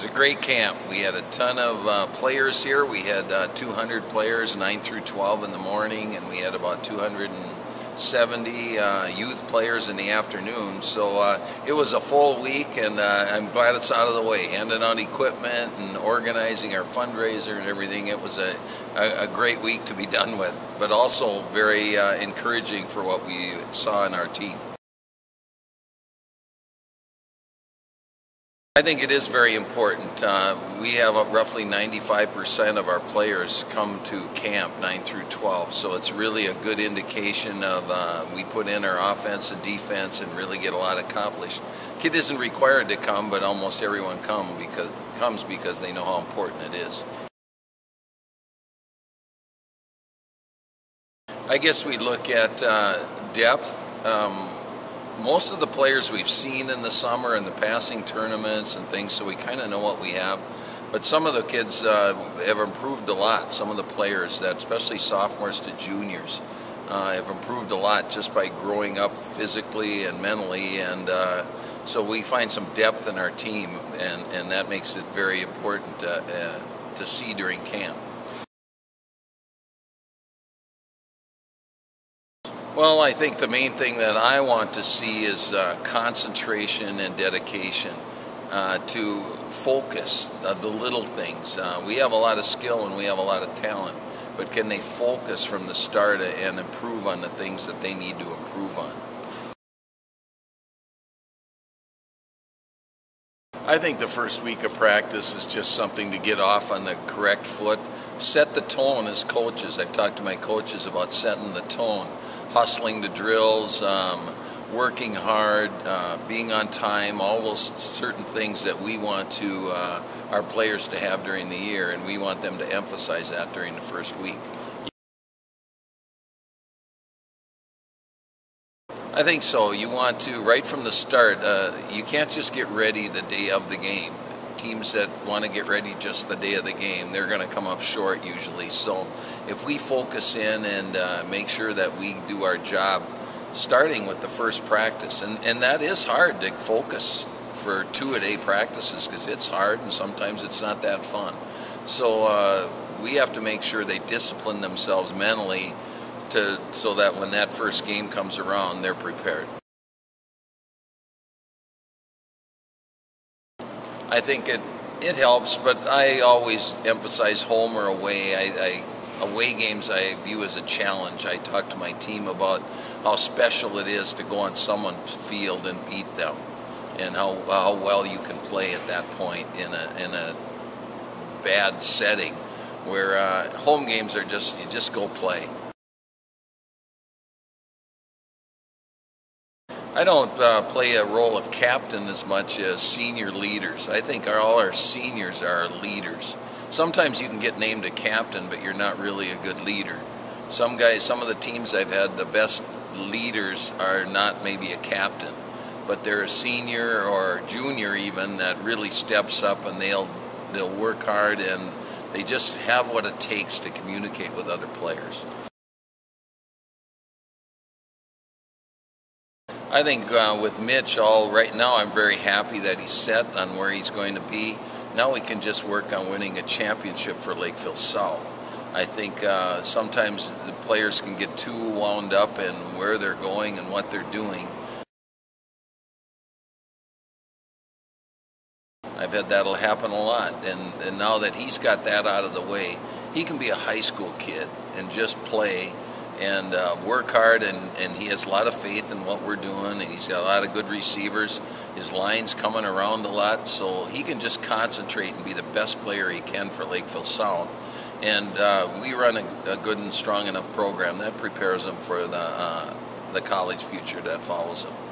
was a great camp. We had a ton of players here. We had 200 players, 9 through 12 in the morning, and we had about 270 youth players in the afternoon. So it was a full week, and I'm glad it's out of the way. Handing out equipment and organizing our fundraiser and everything. It was a great week to be done with, but also very encouraging for what we saw in our team. I think it is very important. We have roughly 95% of our players come to camp 9 through 12, so it's really a good indication of we put in our offense and defense and really get a lot accomplished. Kid isn't required to come, but almost everyone comes because they know how important it is. I guess we look at depth. Most of the players we've seen in the summer and the passing tournaments and things, so we kind of know what we have. But some of the kids have improved a lot. Some of the players, that especially sophomores to juniors, have improved a lot just by growing up physically and mentally. And so we find some depth in our team, and that makes it very important to see during camp. Well, I think the main thing that I want to see is concentration and dedication to focus the little things. We have a lot of skill and we have a lot of talent, but can they focus from the start and improve on the things that they need to improve on? I think the first week of practice is just something to get off on the correct foot, set the tone as coaches. I've talked to my coaches about setting the tone. Hustling the drills, working hard, being on time, all those certain things that we want our players to have during the year, and we want them to emphasize that during the first week. I think so. You want to, right from the start, you can't just get ready the day of the game. Teams that want to get ready just the day of the game, they're going to come up short usually. So if we focus in and make sure that we do our job starting with the first practice, and that is hard to focus for 2-a-day practices because it's hard and sometimes it's not that fun. So we have to make sure they discipline themselves mentally so that when that first game comes around, they're prepared. I think it helps, but I always emphasize home or away. Away games I view as a challenge. I talk to my team about how special it is to go on someone's field and beat them, and how well you can play at that point in a bad setting, where home games are you just go play. I don't play a role of captain as much as senior leaders. I think all our seniors are leaders. Sometimes you can get named a captain, but you're not really a good leader. Some of the teams I've had, the best leaders are not maybe a captain, but they're a senior or junior even that really steps up, and they'll work hard, and they just have what it takes to communicate with other players. I think with Mitch, right now I'm very happy that he's set on where he's going to be. Now we can just work on winning a championship for Lakeville South. I think sometimes the players can get too wound up in where they're going and what they're doing. I've had that'll happen a lot, and now that he's got that out of the way, he can be a high school kid and just play and work hard, and he has a lot of faith in what we're doing, and he's got a lot of good receivers. His line's coming around a lot, so he can just concentrate and be the best player he can for Lakeville South. And we run a good and strong enough program that prepares him for the college future that follows him.